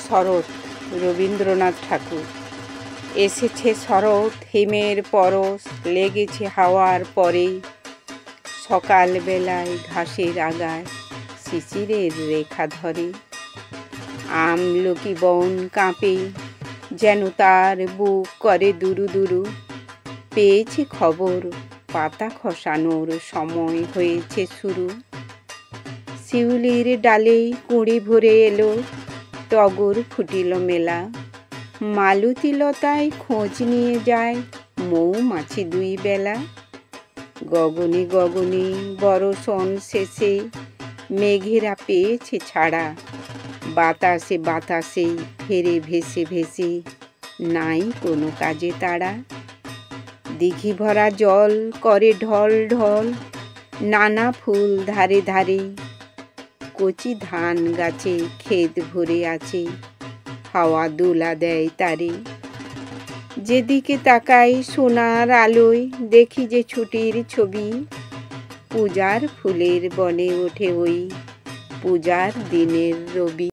শরৎ রবীন্দ্রনাথ ঠাকুর। এসেছে শরৎ হিমের পরশ লেগেছে হাওয়ার পরে, সকালবেলায় ঘাসের আগায় শিশিরের রেখা ধরে। আমলকি বন কাঁপে যেন তার বুক করে দুরু দুরু, পেয়েছে খবর পাতা খসানোর সময় হয়েছে শুরু। শিউলির ডালে কুঁড়ি ভরে এলো, টগর ফুটিল মেলা, মালতী লতায় খোঁজ নিয়ে যায় মৌমাছি দুই বেলা। গগনে গগনে বরষণ শেষে মেঘেরা পেয়েছে ছাড়া, বাতাসে বাতাসে ফেরে ভেসে ভেসে নাই কোনো কাজে তারা। দিঘি ভরা জল করে ঢল ঢল নানা ফুল ধারে ধারে, কচি ধান গাছে ক্ষেত ভরে আছে হাওয়া দোলা দেয় তারে। যেদিকে তাকাই সোনার আলোয় দেখি যে ছুটির ছবি, পূজার ফুলের বনে ওঠে ওই পূজার দিনের রবি।